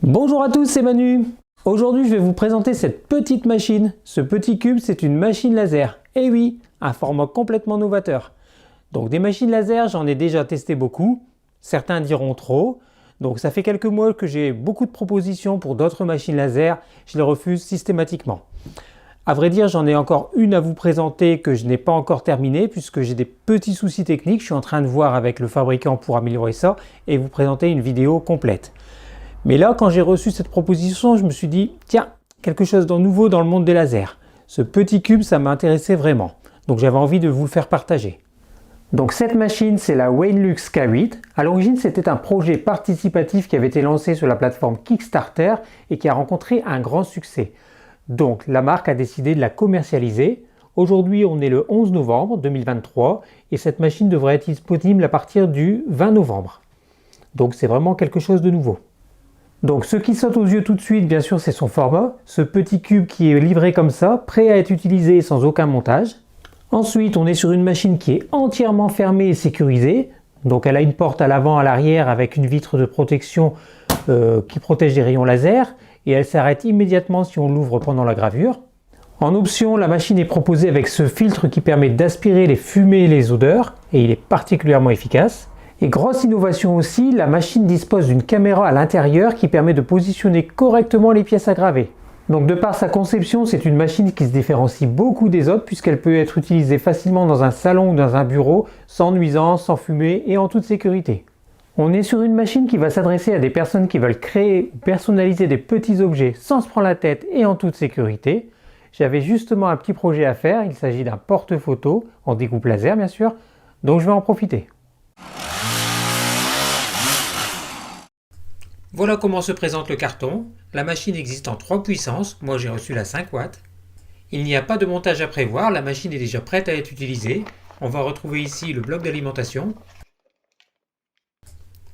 Bonjour à tous, c'est Manu. Aujourd'hui, je vais vous présenter cette petite machine. Ce petit cube, c'est une machine laser. Et oui, un format complètement novateur. Donc des machines laser, j'en ai déjà testé beaucoup. Certains diront trop. Donc ça fait quelques mois que j'ai beaucoup de propositions pour d'autres machines laser. Je les refuse systématiquement. À vrai dire, j'en ai encore une à vous présenter que je n'ai pas encore terminée puisque j'ai des petits soucis techniques. Je suis en train de voir avec le fabricant pour améliorer ça et vous présenter une vidéo complète. Mais là, quand j'ai reçu cette proposition, je me suis dit, tiens, quelque chose de nouveau dans le monde des lasers. Ce petit cube, ça m'intéressait vraiment. Donc j'avais envie de vous le faire partager. Donc cette machine, c'est la Wainlux K8. À l'origine, c'était un projet participatif qui avait été lancé sur la plateforme Kickstarter et qui a rencontré un grand succès. Donc la marque a décidé de la commercialiser. Aujourd'hui, on est le 11 novembre 2023 et cette machine devrait être disponible à partir du 20 novembre. Donc c'est vraiment quelque chose de nouveau. Donc ce qui saute aux yeux tout de suite, bien sûr, c'est son format. Ce petit cube qui est livré comme ça, prêt à être utilisé sans aucun montage. Ensuite, on est sur une machine qui est entièrement fermée et sécurisée. Donc elle a une porte à l'avant, à l'arrière avec une vitre de protection qui protège des rayons laser. Et elle s'arrête immédiatement si on l'ouvre pendant la gravure. En option, la machine est proposée avec ce filtre qui permet d'aspirer les fumées et les odeurs. Et il est particulièrement efficace. Et grosse innovation aussi, la machine dispose d'une caméra à l'intérieur qui permet de positionner correctement les pièces à graver. Donc de par sa conception, c'est une machine qui se différencie beaucoup des autres puisqu'elle peut être utilisée facilement dans un salon ou dans un bureau, sans nuisance, sans fumée et en toute sécurité. On est sur une machine qui va s'adresser à des personnes qui veulent créer ou personnaliser des petits objets sans se prendre la tête et en toute sécurité. J'avais justement un petit projet à faire, il s'agit d'un porte-photo, en découpe laser bien sûr, donc je vais en profiter. Voilà comment se présente le carton. La machine existe en 3 puissances, moi j'ai reçu la 5 watts. Il n'y a pas de montage à prévoir, la machine est déjà prête à être utilisée. On va retrouver ici le bloc d'alimentation.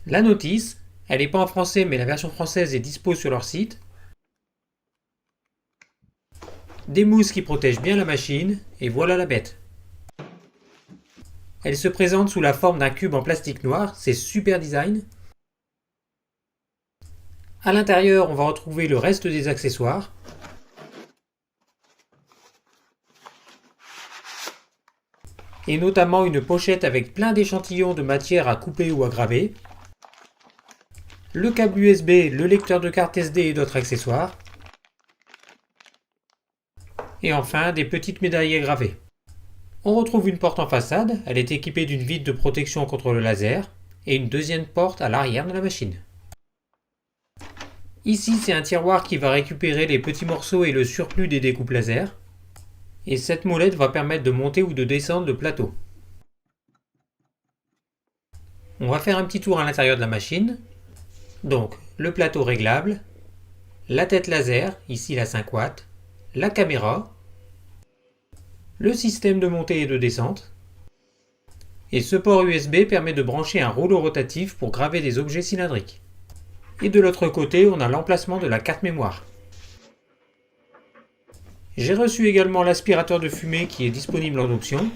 La notice, elle n'est pas en français mais la version française est dispo sur leur site. Des mousses qui protègent bien la machine, et voilà la bête. Elle se présente sous la forme d'un cube en plastique noir, c'est super design. À l'intérieur, on va retrouver le reste des accessoires. Et notamment une pochette avec plein d'échantillons de matière à couper ou à graver. Le câble USB, le lecteur de carte SD et d'autres accessoires. Et enfin, des petites médailles à graver. On retrouve une porte en façade, elle est équipée d'une vitre de protection contre le laser et une deuxième porte à l'arrière de la machine. Ici, c'est un tiroir qui va récupérer les petits morceaux et le surplus des découpes laser. Et cette molette va permettre de monter ou de descendre le plateau. On va faire un petit tour à l'intérieur de la machine. Donc, le plateau réglable, la tête laser, ici la 5 watts, la caméra, le système de montée et de descente. Et ce port USB permet de brancher un rouleau rotatif pour graver des objets cylindriques. Et de l'autre côté, on a l'emplacement de la carte mémoire. J'ai reçu également l'aspirateur de fumée qui est disponible en option.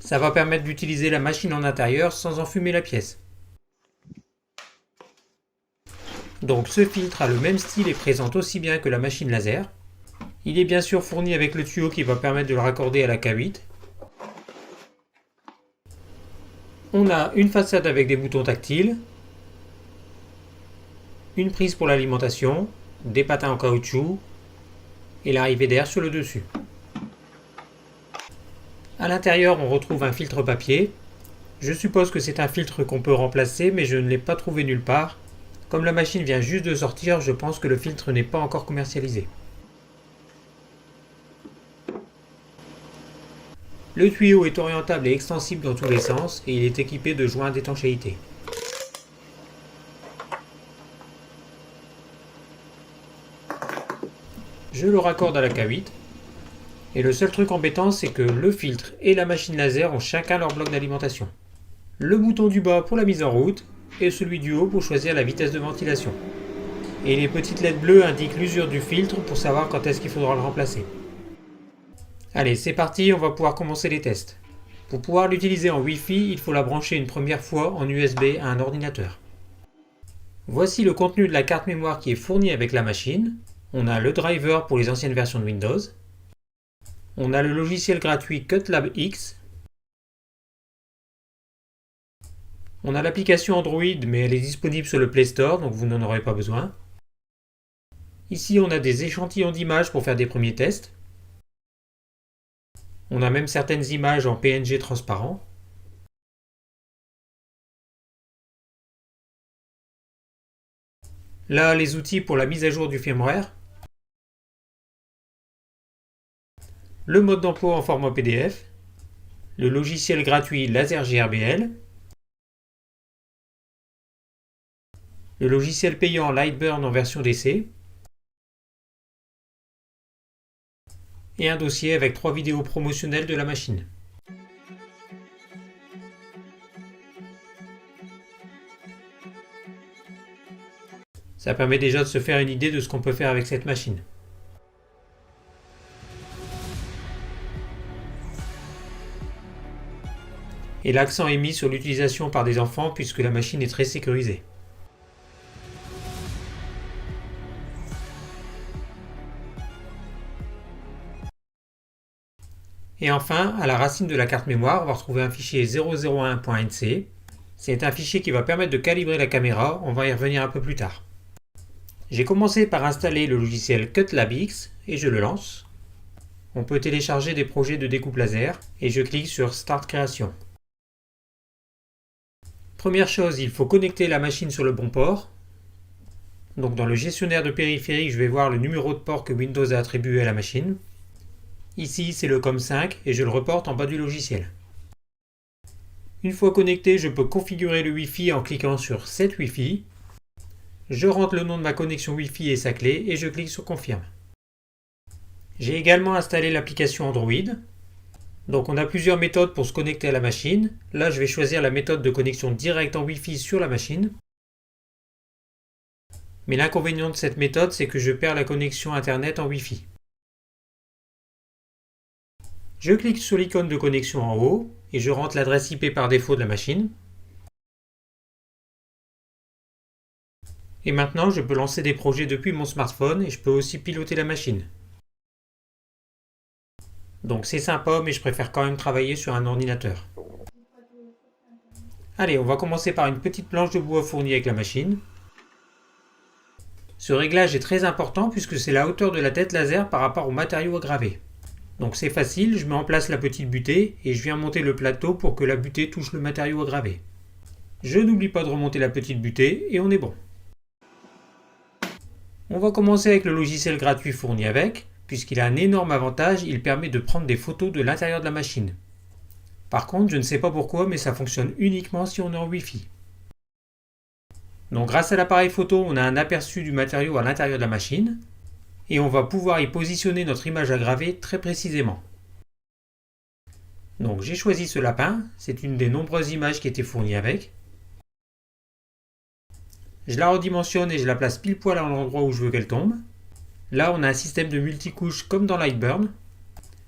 Ça va permettre d'utiliser la machine en intérieur sans enfumer la pièce. Donc ce filtre a le même style et présente aussi bien que la machine laser. Il est bien sûr fourni avec le tuyau qui va permettre de le raccorder à la K8. On a une façade avec des boutons tactiles, une prise pour l'alimentation, des patins en caoutchouc et l'arrivée d'air sur le dessus. À l'intérieur, on retrouve un filtre papier. Je suppose que c'est un filtre qu'on peut remplacer, mais je ne l'ai pas trouvé nulle part. Comme la machine vient juste de sortir, je pense que le filtre n'est pas encore commercialisé. Le tuyau est orientable et extensible dans tous les sens et il est équipé de joints d'étanchéité. Je le raccorde à la K8. Et le seul truc embêtant, c'est que le filtre et la machine laser ont chacun leur bloc d'alimentation. Le bouton du bas pour la mise en route et celui du haut pour choisir la vitesse de ventilation. Et les petites LED bleues indiquent l'usure du filtre pour savoir quand est-ce qu'il faudra le remplacer. Allez, c'est parti, on va pouvoir commencer les tests. Pour pouvoir l'utiliser en Wi-Fi, il faut la brancher une première fois en USB à un ordinateur. Voici le contenu de la carte mémoire qui est fournie avec la machine. On a le driver pour les anciennes versions de Windows. On a le logiciel gratuit Cutlab X. On a l'application Android, mais elle est disponible sur le Play Store, donc vous n'en aurez pas besoin. Ici, on a des échantillons d'images pour faire des premiers tests. On a même certaines images en PNG transparent. Là, les outils pour la mise à jour du firmware. Le mode d'emploi en format PDF. Le logiciel gratuit Laser GRBL. Le logiciel payant Lightburn en version DC. Et un dossier avec 3 vidéos promotionnelles de la machine. Ça permet déjà de se faire une idée de ce qu'on peut faire avec cette machine. Et l'accent est mis sur l'utilisation par des enfants puisque la machine est très sécurisée. Et enfin, à la racine de la carte mémoire, on va retrouver un fichier 001.nc. C'est un fichier qui va permettre de calibrer la caméra, on va y revenir un peu plus tard. J'ai commencé par installer le logiciel Cutlab X et je le lance. On peut télécharger des projets de découpe laser et je clique sur Start Création. Première chose, il faut connecter la machine sur le bon port. Donc dans le gestionnaire de périphérique, je vais voir le numéro de port que Windows a attribué à la machine. Ici, c'est le COM5 et je le reporte en bas du logiciel. Une fois connecté, je peux configurer le Wi-Fi en cliquant sur Set Wi-Fi. Je rentre le nom de ma connexion Wi-Fi et sa clé et je clique sur Confirme. J'ai également installé l'application Android. Donc on a plusieurs méthodes pour se connecter à la machine. Là, je vais choisir la méthode de connexion directe en Wi-Fi sur la machine. Mais l'inconvénient de cette méthode, c'est que je perds la connexion Internet en Wi-Fi. Je clique sur l'icône de connexion en haut et je rentre l'adresse IP par défaut de la machine. Et maintenant, je peux lancer des projets depuis mon smartphone et je peux aussi piloter la machine. Donc c'est sympa, mais je préfère quand même travailler sur un ordinateur. Allez, on va commencer par une petite planche de bois fournie avec la machine. Ce réglage est très important puisque c'est la hauteur de la tête laser par rapport au matériau à graver. Donc c'est facile, je mets en place la petite butée et je viens monter le plateau pour que la butée touche le matériau à graver. Je n'oublie pas de remonter la petite butée et on est bon. On va commencer avec le logiciel gratuit fourni avec, puisqu'il a un énorme avantage, il permet de prendre des photos de l'intérieur de la machine. Par contre, je ne sais pas pourquoi, mais ça fonctionne uniquement si on est en Wi-Fi. Donc grâce à l'appareil photo, on a un aperçu du matériau à l'intérieur de la machine, et on va pouvoir y positionner notre image à graver très précisément. Donc j'ai choisi ce lapin, c'est une des nombreuses images qui étaient fournies avec. Je la redimensionne et je la place pile poil à l'endroit où je veux qu'elle tombe. Là, on a un système de multicouches comme dans Lightburn.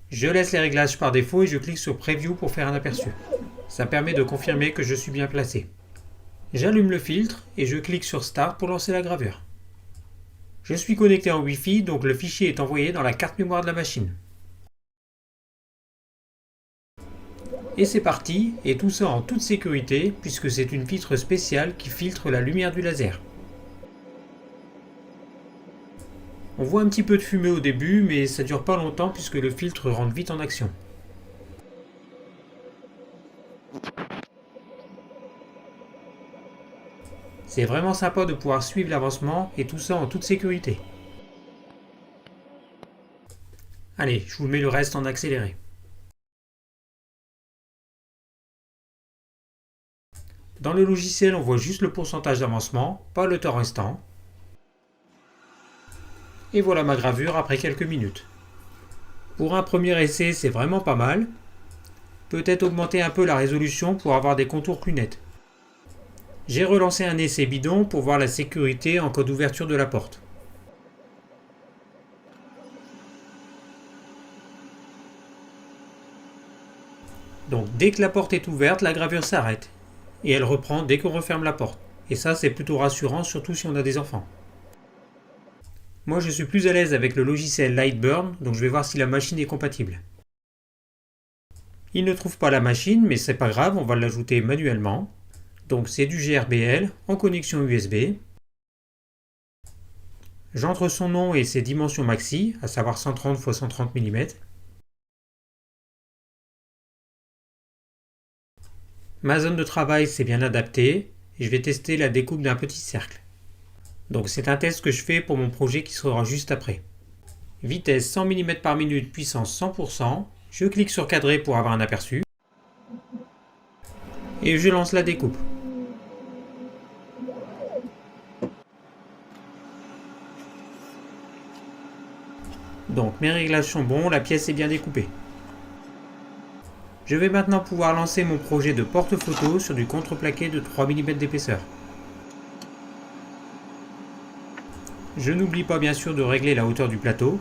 Je laisse les réglages par défaut et je clique sur Preview pour faire un aperçu. Ça permet de confirmer que je suis bien placé. J'allume le filtre et je clique sur Start pour lancer la gravure. Je suis connecté en Wi-Fi, donc le fichier est envoyé dans la carte mémoire de la machine. Et c'est parti, et tout ça en toute sécurité, puisque c'est une vitre spéciale qui filtre la lumière du laser. On voit un petit peu de fumée au début, mais ça dure pas longtemps puisque le filtre rentre vite en action. C'est vraiment sympa de pouvoir suivre l'avancement et tout ça en toute sécurité. Allez, je vous mets le reste en accéléré. Dans le logiciel, on voit juste le pourcentage d'avancement, pas le temps restant. Et voilà ma gravure après quelques minutes. Pour un premier essai, c'est vraiment pas mal. Peut-être augmenter un peu la résolution pour avoir des contours plus nets. J'ai relancé un essai bidon pour voir la sécurité en cas d'ouverture de la porte. Donc dès que la porte est ouverte, la gravure s'arrête. Et elle reprend dès qu'on referme la porte. Et ça, c'est plutôt rassurant, surtout si on a des enfants. Moi, je suis plus à l'aise avec le logiciel Lightburn, donc je vais voir si la machine est compatible. Il ne trouve pas la machine, mais c'est pas grave, on va l'ajouter manuellement. Donc c'est du GRBL en connexion USB. J'entre son nom et ses dimensions maxi, à savoir 130 x 130 mm. Ma zone de travail s'est bien adaptée et je vais tester la découpe d'un petit cercle. Donc c'est un test que je fais pour mon projet qui sera juste après. Vitesse 100 mm par minute, puissance 100%. Je clique sur cadrer pour avoir un aperçu. Et je lance la découpe. Donc mes réglages sont bons, la pièce est bien découpée. Je vais maintenant pouvoir lancer mon projet de porte-photo sur du contreplaqué de 3 mm d'épaisseur. Je n'oublie pas bien sûr de régler la hauteur du plateau.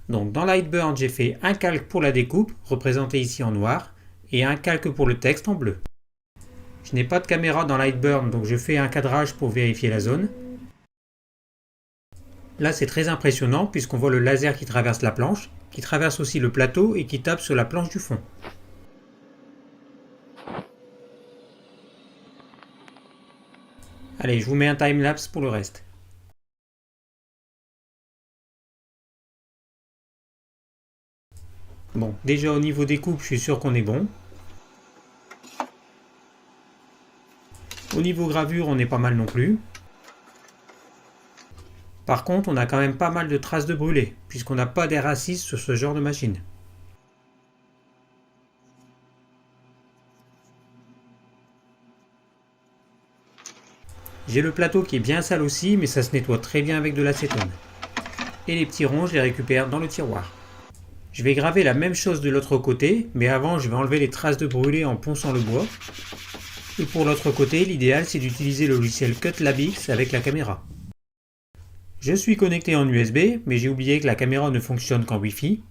Donc dans Lightburn, j'ai fait un calque pour la découpe, représenté ici en noir, et un calque pour le texte en bleu. Je n'ai pas de caméra dans Lightburn, donc je fais un cadrage pour vérifier la zone. Là, c'est très impressionnant puisqu'on voit le laser qui traverse la planche, qui traverse aussi le plateau et qui tape sur la planche du fond. Allez, je vous mets un timelapse pour le reste. Bon, déjà au niveau des coupes, je suis sûr qu'on est bon. Au niveau gravure, on est pas mal non plus. Par contre, on a quand même pas mal de traces de brûlé, puisqu'on n'a pas d'air assise sur ce genre de machine. J'ai le plateau qui est bien sale aussi, mais ça se nettoie très bien avec de l'acétone. Et les petits ronds, je les récupère dans le tiroir. Je vais graver la même chose de l'autre côté, mais avant je vais enlever les traces de brûlé en ponçant le bois. Et pour l'autre côté, l'idéal c'est d'utiliser le logiciel Cutlabix avec la caméra. Je suis connecté en USB, mais j'ai oublié que la caméra ne fonctionne qu'en Wi-Fi.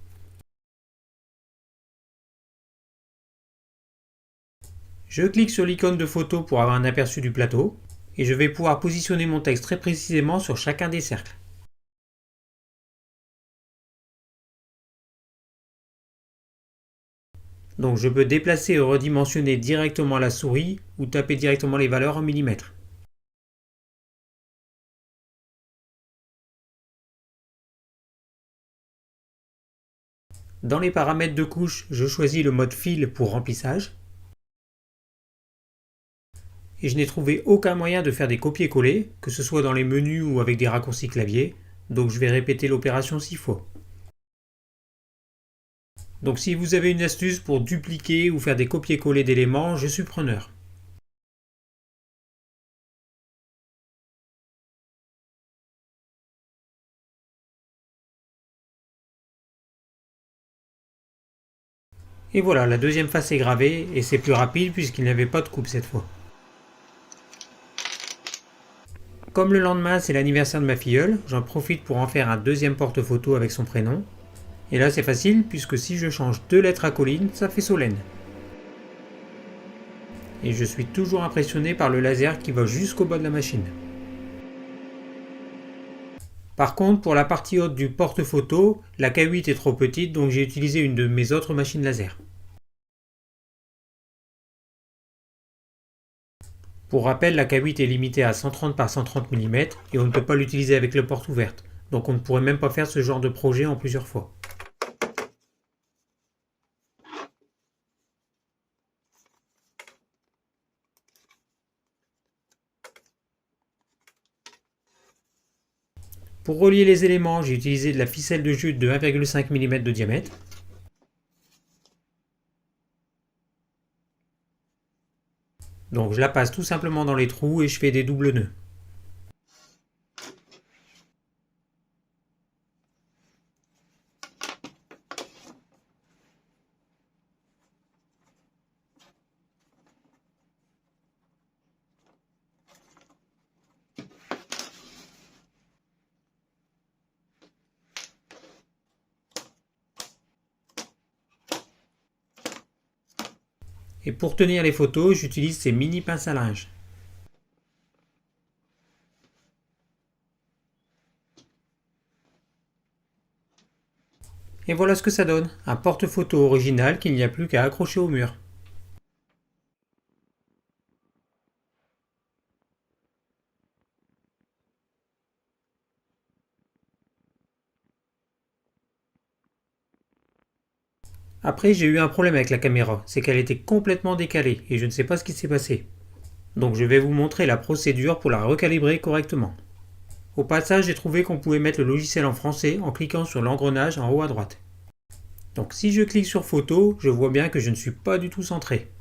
Je clique sur l'icône de photo pour avoir un aperçu du plateau, et je vais pouvoir positionner mon texte très précisément sur chacun des cercles. Donc je peux déplacer et redimensionner directement la souris ou taper directement les valeurs en millimètres. Dans les paramètres de couche, je choisis le mode fil pour remplissage. Et je n'ai trouvé aucun moyen de faire des copier-coller, que ce soit dans les menus ou avec des raccourcis clavier, donc je vais répéter l'opération 6 fois. Donc si vous avez une astuce pour dupliquer ou faire des copier-coller d'éléments, je suis preneur. Et voilà, la deuxième face est gravée et c'est plus rapide puisqu'il n'y avait pas de coupe cette fois. Comme le lendemain c'est l'anniversaire de ma filleule, j'en profite pour en faire un deuxième porte-photo avec son prénom. Et là c'est facile puisque si je change 2 lettres à Colline, ça fait Solène. Et je suis toujours impressionné par le laser qui va jusqu'au bas de la machine. Par contre, pour la partie haute du porte-photo, la K8 est trop petite, donc j'ai utilisé une de mes autres machines laser. Pour rappel, la K8 est limitée à 130 par 130 mm et on ne peut pas l'utiliser avec les portes ouvertes, donc on ne pourrait même pas faire ce genre de projet en plusieurs fois. Pour relier les éléments, j'ai utilisé de la ficelle de jute de 1,5 mm de diamètre. Donc je la passe tout simplement dans les trous et je fais des doubles nœuds. Et pour tenir les photos, j'utilise ces mini pinces à linge. Et voilà ce que ça donne, un porte-photo original qu'il n'y a plus qu'à accrocher au mur. Après, j'ai eu un problème avec la caméra, c'est qu'elle était complètement décalée et je ne sais pas ce qui s'est passé. Donc je vais vous montrer la procédure pour la recalibrer correctement. Au passage, j'ai trouvé qu'on pouvait mettre le logiciel en français en cliquant sur l'engrenage en haut à droite. Donc si je clique sur photo, je vois bien que je ne suis pas du tout centré.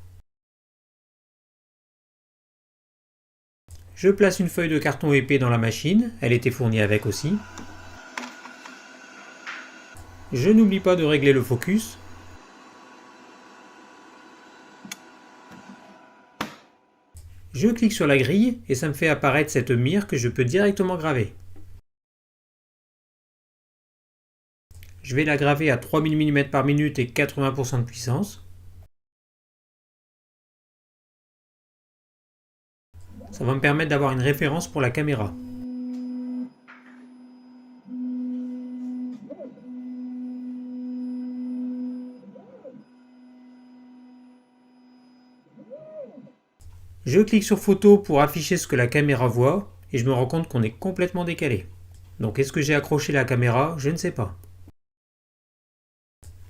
Je place une feuille de carton épais dans la machine, elle était fournie avec aussi. Je n'oublie pas de régler le focus. Je clique sur la grille et ça me fait apparaître cette mire que je peux directement graver. Je vais la graver à 3000 mm par minute et 80% de puissance. Ça va me permettre d'avoir une référence pour la caméra. Je clique sur photo pour afficher ce que la caméra voit et je me rends compte qu'on est complètement décalé. Donc est-ce que j'ai accroché la caméra? Je ne sais pas.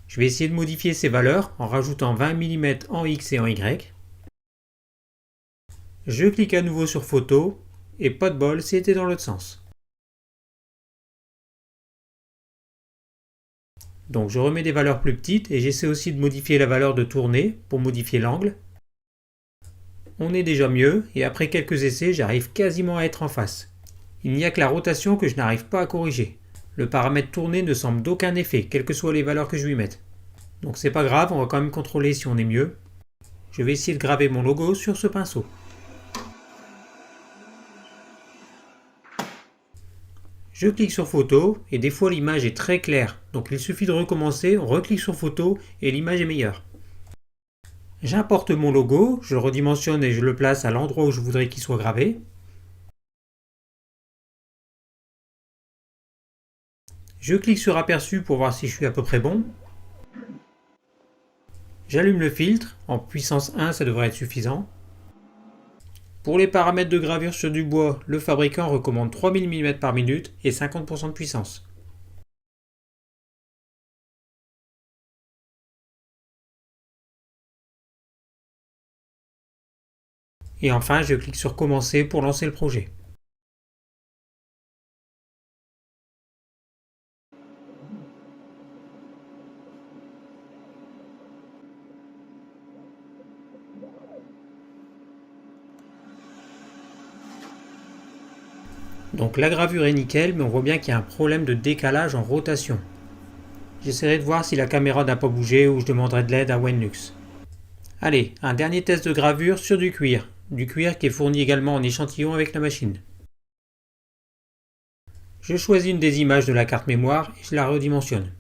Je vais essayer de modifier ces valeurs en rajoutant 20 mm en X et en Y. Je clique à nouveau sur photo et pas de bol, c'était dans l'autre sens. Donc je remets des valeurs plus petites et j'essaie aussi de modifier la valeur de tournée pour modifier l'angle. On est déjà mieux et après quelques essais, j'arrive quasiment à être en face. Il n'y a que la rotation que je n'arrive pas à corriger. Le paramètre tournée ne semble d'aucun effet, quelles que soient les valeurs que je lui mette. Donc c'est pas grave, on va quand même contrôler si on est mieux. Je vais essayer de graver mon logo sur ce pinceau. Je clique sur photo et des fois l'image est très claire, donc il suffit de recommencer, on reclique sur photo et l'image est meilleure. J'importe mon logo, je le redimensionne et je le place à l'endroit où je voudrais qu'il soit gravé. Je clique sur aperçu pour voir si je suis à peu près bon. J'allume le filtre, en puissance 1 ça devrait être suffisant. Pour les paramètres de gravure sur du bois, le fabricant recommande 3000 mm par minute et 50% de puissance. Et enfin, je clique sur commencer pour lancer le projet. Donc la gravure est nickel, mais on voit bien qu'il y a un problème de décalage en rotation. J'essaierai de voir si la caméra n'a pas bougé ou je demanderai de l'aide à Wenlux. Allez, un dernier test de gravure sur du cuir qui est fourni également en échantillon avec la machine. Je choisis une des images de la carte mémoire et je la redimensionne.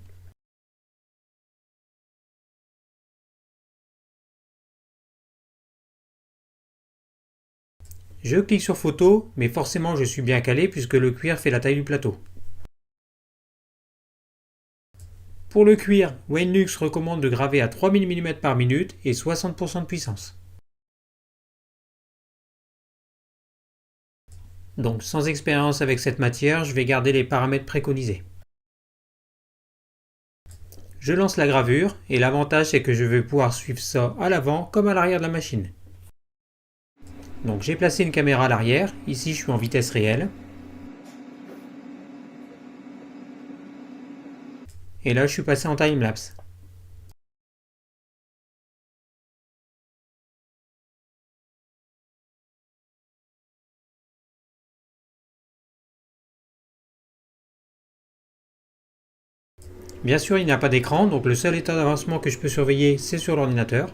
Je clique sur photo, mais forcément je suis bien calé puisque le cuir fait la taille du plateau. Pour le cuir, Wenlux recommande de graver à 3000 mm par minute et 60% de puissance. Donc sans expérience avec cette matière, je vais garder les paramètres préconisés. Je lance la gravure et l'avantage c'est que je vais pouvoir suivre ça à l'avant comme à l'arrière de la machine. Donc j'ai placé une caméra à l'arrière, ici je suis en vitesse réelle. Et là je suis passé en timelapse. Bien sûr il n'y a pas d'écran, donc le seul état d'avancement que je peux surveiller c'est sur l'ordinateur.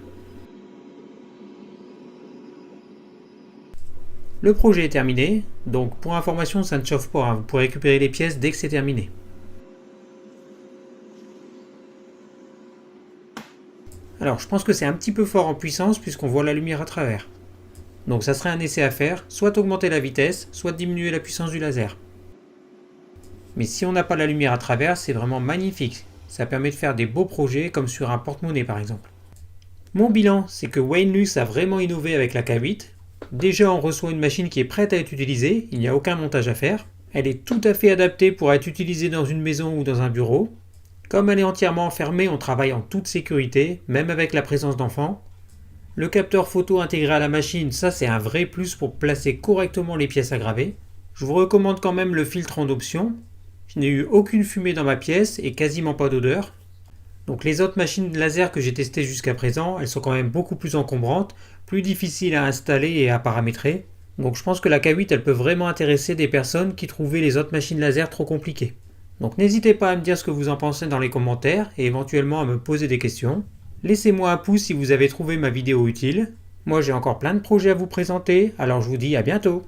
Le projet est terminé, donc pour information ça ne chauffe pas, vous pourrez récupérer les pièces dès que c'est terminé. Alors je pense que c'est un petit peu fort en puissance puisqu'on voit la lumière à travers. Donc ça serait un essai à faire, soit augmenter la vitesse, soit diminuer la puissance du laser. Mais si on n'a pas la lumière à travers, c'est vraiment magnifique. Ça permet de faire des beaux projets comme sur un porte-monnaie par exemple. Mon bilan, c'est que Weightluxe a vraiment innové avec la K8. Déjà on reçoit une machine qui est prête à être utilisée, il n'y a aucun montage à faire. Elle est tout à fait adaptée pour être utilisée dans une maison ou dans un bureau. Comme elle est entièrement fermée, on travaille en toute sécurité, même avec la présence d'enfants. Le capteur photo intégré à la machine, ça c'est un vrai plus pour placer correctement les pièces à graver. Je vous recommande quand même le filtre en option. Je n'ai eu aucune fumée dans ma pièce et quasiment pas d'odeur. Donc les autres machines laser que j'ai testées jusqu'à présent, elles sont quand même beaucoup plus encombrantes, plus difficiles à installer et à paramétrer. Donc je pense que la K8 elle peut vraiment intéresser des personnes qui trouvaient les autres machines laser trop compliquées. Donc n'hésitez pas à me dire ce que vous en pensez dans les commentaires et éventuellement à me poser des questions. Laissez-moi un pouce si vous avez trouvé ma vidéo utile. Moi j'ai encore plein de projets à vous présenter, alors je vous dis à bientôt.